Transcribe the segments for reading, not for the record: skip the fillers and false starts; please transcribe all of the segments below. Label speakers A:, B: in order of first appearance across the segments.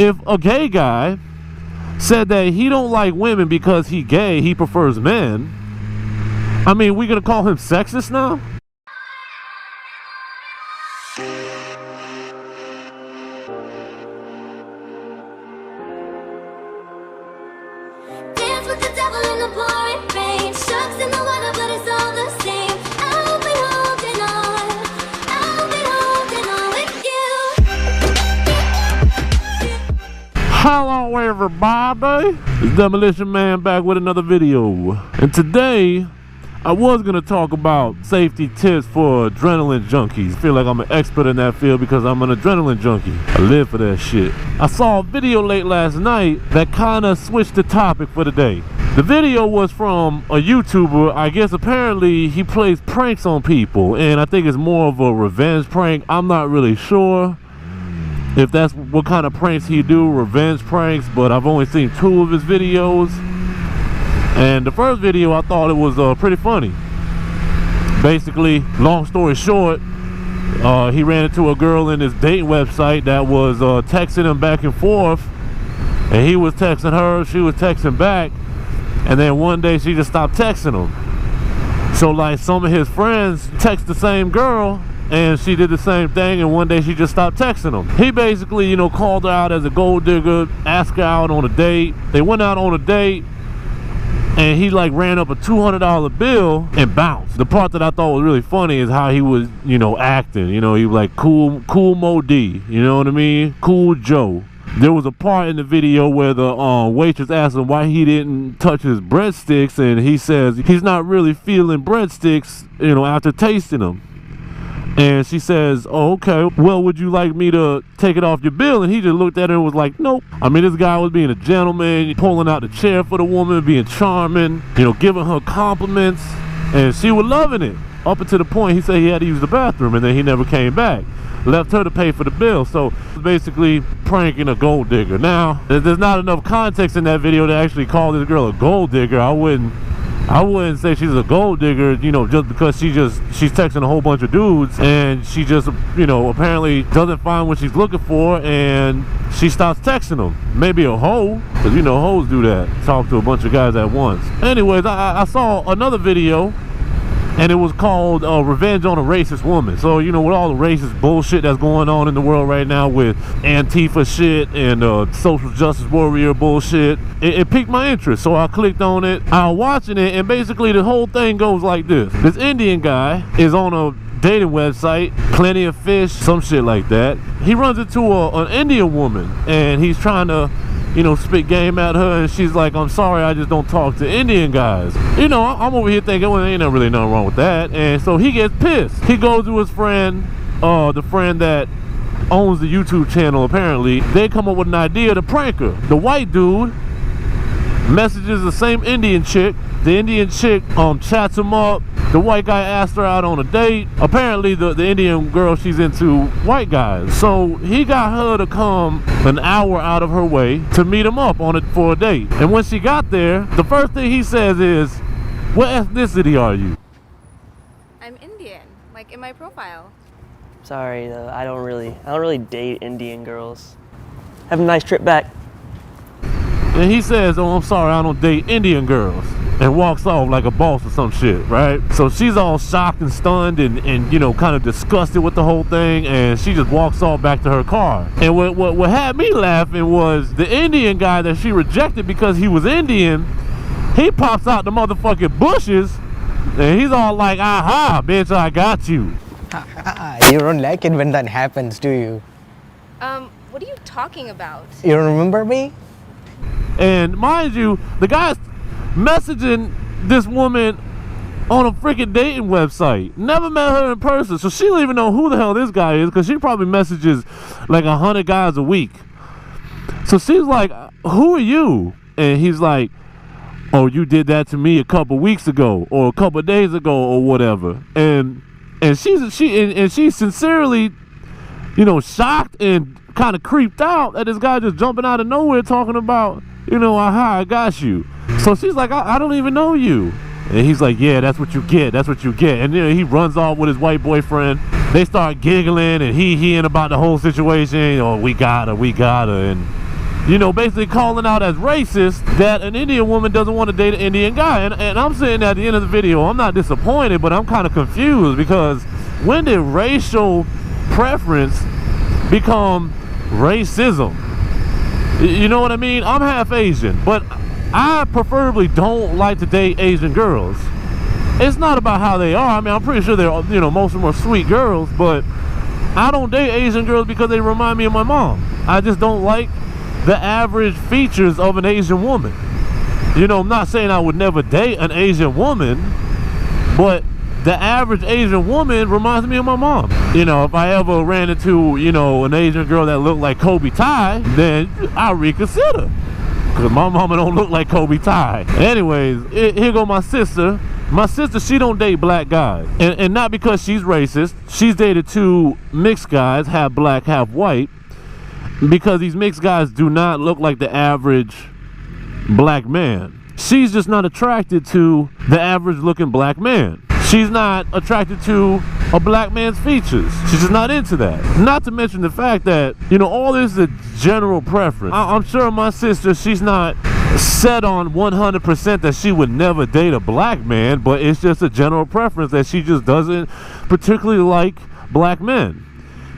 A: if a gay guy said that he don't like women because he gay, he prefers men, I mean, we gonna call him sexist now?
B: Dance with the devil in the pouring rain. Sharks in the water, but it's all the same. I'll be holding on. I'll be holding on with you.
A: Hello everybody, it's Demolition Man back with another video. And today, I was gonna talk about safety tips for adrenaline junkies. I feel like I'm an expert in that field because I'm an adrenaline junkie. I live for that shit. I saw a video late last night that kinda switched the topic for the day. The video was from a YouTuber. I guess apparently he plays pranks on people, and I think it's more of a revenge prank. I'm not really sure if that's what kind of pranks he do, revenge pranks, but I've only seen 2 of his videos. And the first video, I thought it was pretty funny. Basically, long story short, he ran into a girl in his dating website that was texting him back and forth, and he was texting her, she was texting back, and then one day she just stopped texting him. So like some of his friends text the same girl, and she did the same thing, and one day she just stopped texting him. He basically, you know, called her out as a gold digger, asked her out on a date. They went out on a date, and he like ran up a $200 bill and bounced. The part that I thought was really funny is how he was, you know, acting. You know, he was like cool Mo D, you know what I mean? Cool Joe. There was a part in the video where the waitress asked him why he didn't touch his breadsticks, and he says he's not really feeling breadsticks, you know, after tasting them. And she says, oh, okay, well, would you like me to take it off your bill? And he just looked at her and was like, nope. I mean, this guy was being a gentleman, pulling out the chair for the woman, being charming, you know, giving her compliments, and she was loving it. Up until the point he said he had to use the bathroom, and then he never came back. Left her to pay for the bill. So basically pranking a gold digger. Now, there's not enough context in that video to actually call this girl a gold digger. I wouldn't say she's a gold digger, you know, just because she's texting a whole bunch of dudes, and she just, you know, apparently doesn't find what she's looking for, and she stops texting them. Maybe a hoe, because you know hoes do that, talk to a bunch of guys at once. Anyways, I saw another video, and it was called Revenge on a Racist Woman. So, you know, with all the racist bullshit that's going on in the world right now with Antifa shit and social justice warrior bullshit, it piqued my interest. So I clicked on it, I was watching it, and basically the whole thing goes like this. This Indian guy is on a dating website, Plenty of Fish, some shit like that. He runs into an Indian woman, and he's trying to, you know, spit game at her, and she's like, I'm sorry, I just don't talk to Indian guys. You know, I'm over here thinking, well, ain't really nothing wrong with that. And so he gets pissed. He goes to his friend, the friend that owns the YouTube channel, apparently. They come up with an idea to prank her. The white dude messages the same Indian chick. The Indian chick chats him up. The white guy asked her out on a date. Apparently the Indian girl, she's into white guys. So he got her to come an hour out of her way to meet him up for a date. And when she got there, the first thing he says is, what ethnicity are you?
C: I'm Indian, like in my profile.
D: Sorry though, I don't really date Indian girls. Have a nice trip back.
A: And he says, oh, I'm sorry, I don't date Indian girls. And walks off like a boss or some shit, right? So she's all shocked and stunned and you know, kind of disgusted with the whole thing, and she just walks off back to her car. And what had me laughing was the Indian guy that she rejected because he was Indian, he pops out the motherfucking bushes, and he's all like, aha, bitch, I got you.
E: You don't like it when that happens, do you?
C: What are you talking about?
E: You remember me?
A: And mind you, the guy's messaging this woman on a freaking dating website. Never met her in person, so she don't even know who the hell this guy is, because she probably messages like 100 guys a week. So she's like, who are you? And he's like, oh, you did that to me a couple weeks ago or a couple days ago or whatever. And she's sincerely, you know, shocked and kind of creeped out that this guy just jumping out of nowhere talking about, you know, aha, I got you. So she's like, I don't even know you. And he's like, yeah, that's what you get. That's what you get. And then he runs off with his white boyfriend. They start giggling and he-ing about the whole situation. Oh, we got her. And you know, basically calling out as racist that an Indian woman doesn't want to date an Indian guy. And I'm saying at the end of the video, I'm not disappointed, but I'm kind of confused, because when did racial preference become racism? You know what I mean? I'm half Asian, but I preferably don't like to date Asian girls. It's not about how they are. I mean, I'm pretty sure they're, you know, most of them are sweet girls, but I don't date Asian girls because they remind me of my mom. I just don't like the average features of an Asian woman. You know, I'm not saying I would never date an Asian woman, but the average Asian woman reminds me of my mom. You know, if I ever ran into, you know, an Asian girl that looked like Kobe Tai, then I reconsider, because my mama don't look like Kobe Tai. Anyways, here go my sister. My sister, she don't date black guys, and not because she's racist. She's dated 2 mixed guys, half black, half white, because these mixed guys do not look like the average black man. She's just not attracted to the average looking black man. She's not attracted to a black man's features. She's just not into that. Not to mention the fact that, you know, all this is a general preference. I'm sure my sister, she's not set on 100% that she would never date a black man, but it's just a general preference that she just doesn't particularly like black men.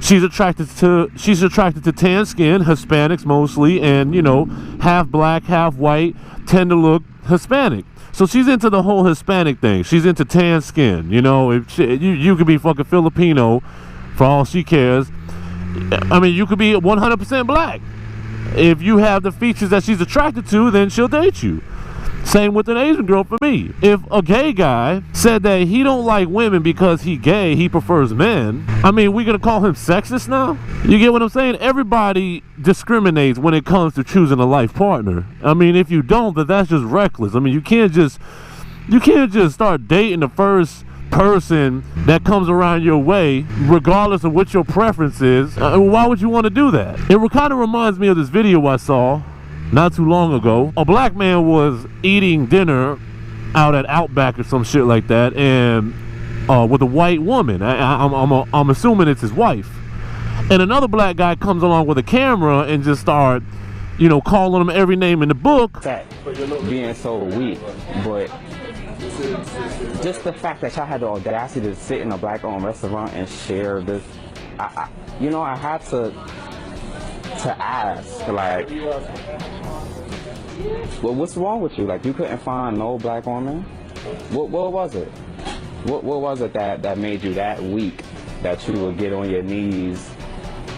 A: She's attracted to tan skin, Hispanics mostly, and, you know, half black, half white, tend to look Hispanic. So she's into the whole Hispanic thing. She's into tan skin. You know, if you could be fucking Filipino for all she cares. I mean, you could be 100% black. If you have the features that she's attracted to, then she'll date you. Same with an Asian girl for me. If a gay guy said that he don't like women because he gay, he prefers men, I mean, we gonna call him sexist now? You get what I'm saying? Everybody discriminates when it comes to choosing a life partner. I mean, if you don't, then that's just reckless. I mean, you can't just start dating the first person that comes around your way, regardless of what your preference is. Why would you want to do that? It kind of reminds me of this video I saw not too long ago. A black man was eating dinner out at Outback or some shit like that, and with a white woman. I'm assuming it's his wife. And another black guy comes along with a camera and just start, you know, calling him every name in the book.
F: That being so weak, but just the fact that y'all had the audacity to sit in a black-owned restaurant and share this, you know, I had to ask, like, well, what's wrong with you? Like, you couldn't find no black woman? What was it? What was it that made you that weak that you would get on your knees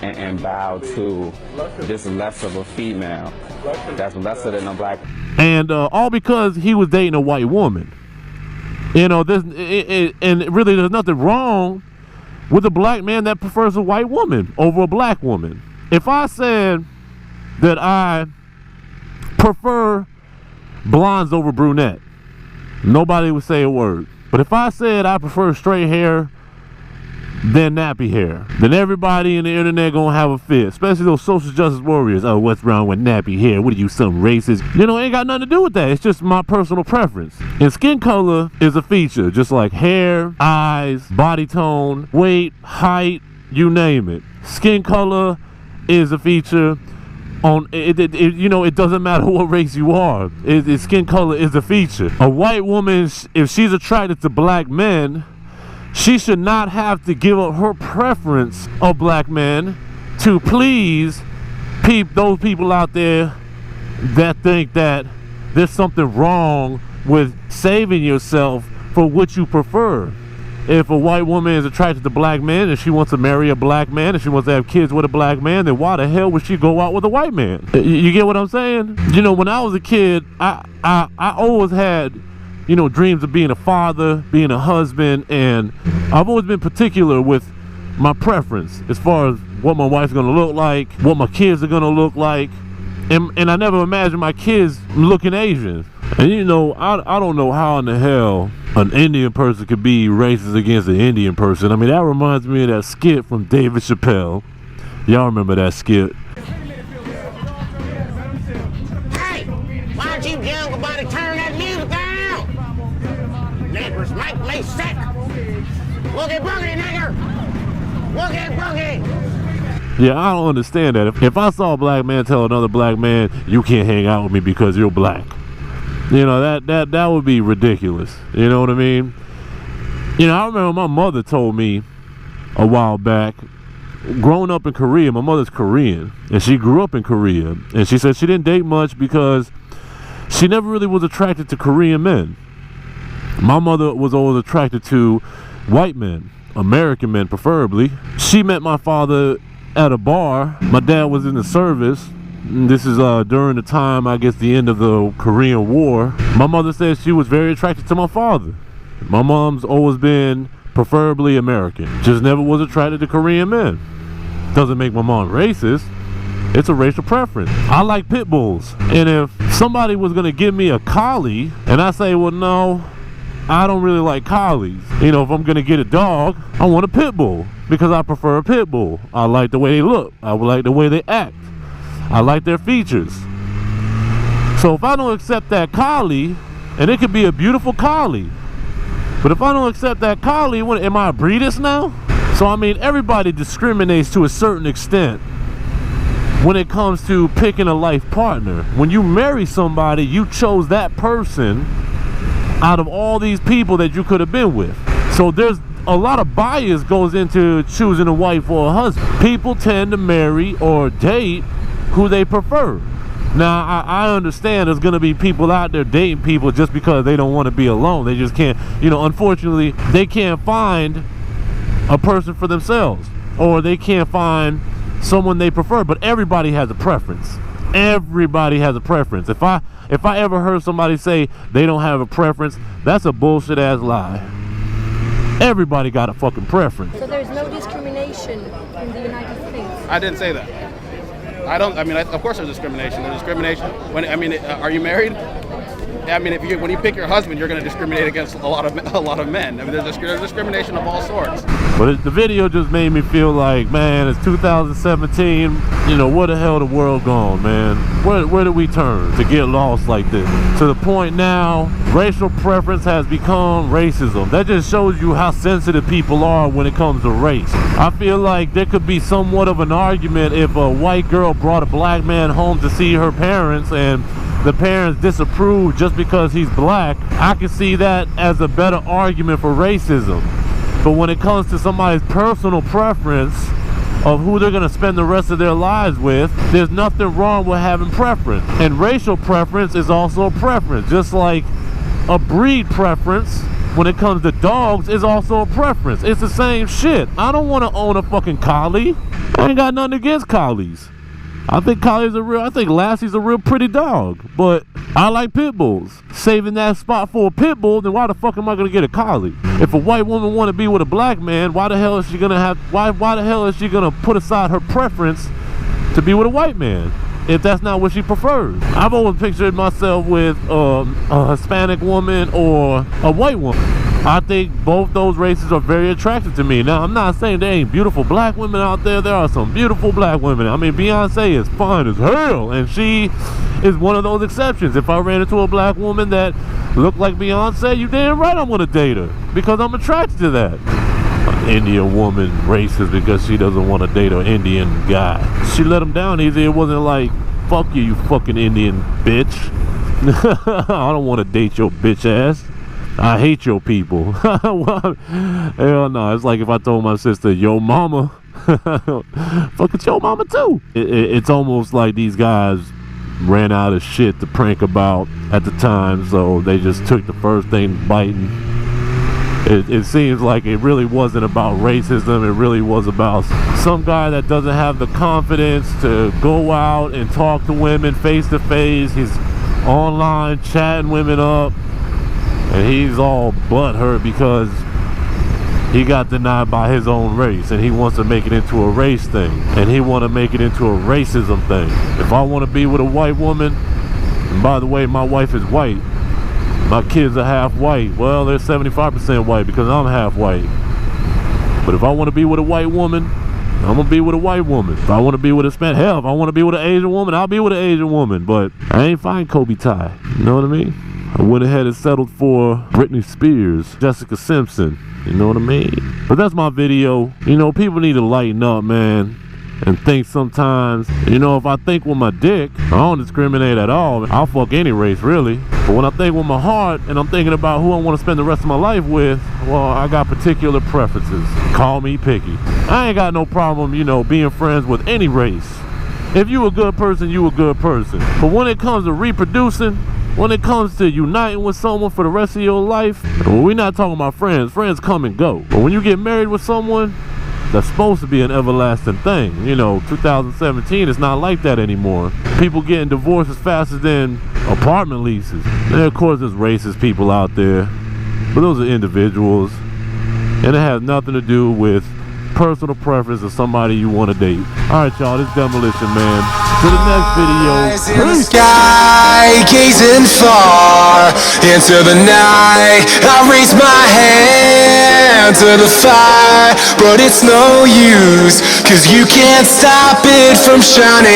F: and bow to this less of a female that's lesser than a black?
A: And all because he was dating a white woman. You know, and really there's nothing wrong with a black man that prefers a white woman over a black woman. If I said that I prefer blondes over brunette, nobody would say a word. But if I said I prefer straight hair than nappy hair, then everybody in the internet gonna have a fit, especially those social justice warriors. Oh, what's wrong with nappy hair? What are you, some racist? You know, it ain't got nothing to do with that. It's just my personal preference. And skin color is a feature, just like hair, eyes, body tone, weight, height, you name it. Skin color is a feature. On it, you know, it doesn't matter what race you are. Skin color is a feature. A white woman, if she's attracted to black men, she should not have to give up her preference of black men to please those people out there that think that there's something wrong with saving yourself for what you prefer. If a white woman is attracted to black men and she wants to marry a black man and she wants to have kids with a black man, then why the hell would she go out with a white man? You get what I'm saying? You know, when I was a kid, I always had, you know, dreams of being a father, being a husband, and I've always been particular with my preference as far as what my wife's gonna look like, what my kids are gonna look like, and I never imagined my kids looking Asian. And you know, I don't know how in the hell an Indian person could be racist against an Indian person. I mean, that reminds me of that skit from David Chappelle. Y'all remember that skit?
G: Hey, why don't you young about to turn that music down? Neighbors might lay sick. Woogie boogie, nigger. Woogie boogie.
A: Yeah, I don't understand that. If I saw a black man tell another black man, you can't hang out with me because you're black, you know, that would be ridiculous. You know what I mean? You know, I remember my mother told me a while back, growing up in Korea, my mother's Korean, and she grew up in Korea, and she said she didn't date much because she never really was attracted to Korean men. My mother was always attracted to white men, American men preferably. She met my father at a bar. My dad was in the service. This is during the time, I guess, the end of the Korean War. My mother said she was very attracted to my father. My mom's always been preferably American, just never was attracted to Korean men. Doesn't make my mom racist. It's a racial preference. I like pit bulls, and if somebody was gonna give me a collie and I say, well, no, I don't really like collies, you know, if I'm gonna get a dog, I want a pit bull because I prefer a pit bull. I like the way they look, I like the way they act, I like their features. So if I don't accept that collie, and it could be a beautiful collie, but if I don't accept that collie, am I a breedist now? So I mean, everybody discriminates to a certain extent when it comes to picking a life partner. When you marry somebody, you chose that person out of all these people that you could have been with. So there's a lot of bias goes into choosing a wife or a husband. People tend to marry or date who they prefer. Now, I understand there's going to be people out there dating people just because they don't want to be alone. They just can't, you know, unfortunately, they can't find a person for themselves, or they can't find someone they prefer. But everybody has a preference. Everybody has a preference. If I ever heard somebody say they don't have a preference, that's a bullshit ass lie. Everybody got a fucking preference.
H: So there's no discrimination in the United States?
I: I didn't say that. I mean, of course there's discrimination. There's discrimination. Are you married? I mean, when you pick your husband, you're going to discriminate against a lot of men. I mean, there's discrimination of all sorts.
A: But the video just made me feel like, man, it's 2017. You know, where the hell the world gone, man? Where did we turn to get lost like this? To the point now, racial preference has become racism. That just shows you how sensitive people are when it comes to race. I feel like there could be somewhat of an argument if a white girl brought a black man home to see her parents and the parents disapprove just because he's black. I can see that as a better argument for racism. But when it comes to somebody's personal preference of who they're going to spend the rest of their lives with, there's nothing wrong with having preference. And racial preference is also a preference, just like a breed preference when it comes to dogs is also a preference. It's the same shit. I don't want to own a fucking collie. I ain't got nothing against collies. I think I think Lassie's a real pretty dog, but I like pit bulls. Saving that spot for a pit bull, then why the fuck am I gonna get a collie? If a white woman want to be with a black man, why the hell is she gonna put aside her preference to be with a white man if that's not what she prefers? I've always pictured myself with a Hispanic woman or a white woman. I think both those races are very attractive to me. Now, I'm not saying there ain't beautiful black women out there. There are some beautiful black women. I mean, Beyonce is fine as hell, and she is one of those exceptions. If I ran into a black woman that looked like Beyonce, you damn right I'm gonna date her because I'm attracted to that. An Indian woman racist because she doesn't want to date an Indian guy. She let him down easy. It wasn't like, fuck you, you fucking Indian bitch. I don't want to date your bitch ass. I hate your people. Hell no. It's like if I told my sister, yo mama. Fuck it's your mama too. It's almost like these guys ran out of shit to prank about at the time, so they just took the first thing biting. It seems like it really wasn't about racism. It really was about some guy that doesn't have the confidence to go out and talk to women face to face. He's online chatting women up, and he's all butthurt because he got denied by his own race, and he wants to make it into a race thing, and he want to make it into a racism thing. If I want to be with a white woman, and by the way, my wife is white, my kids are half white, well, they're 75% white because I'm half white. But if I want to be with a white woman, I'm gonna be with a white woman. If I want to be with a Hispanic, hell, if I want to be with an Asian woman, I'll be with an Asian woman. But I ain't find Kobe Ty, you know what I mean? I went ahead and settled for Britney Spears, Jessica Simpson, you know what I mean? But that's my video. You know, people need to lighten up, man. and think sometimes, you know, if I think with my dick, I don't discriminate at all. I'll fuck any race, really. But when I think with my heart and I'm thinking about who I want to spend the rest of my life with, well, I got particular preferences. Call me picky. I ain't got no problem, you know, being friends with any race. If you a good person, you a good person. But when it comes to reproducing, when it comes to uniting with someone for the rest of your life, well, we're not talking about friends. Friends come and go. But when you get married with someone, that's supposed to be an everlasting thing. You know, 2017 is not like that anymore. People getting divorced as fast as than apartment leases. And of course, there's racist people out there, but those are individuals, and it has nothing to do with personal preference of somebody you want to date. All right, y'all, this Demolition Man. To the next video.
J: In the sky, gazing far into the night, I raise my hand to the fire, but it's no use, 'cause you can't stop it from shining.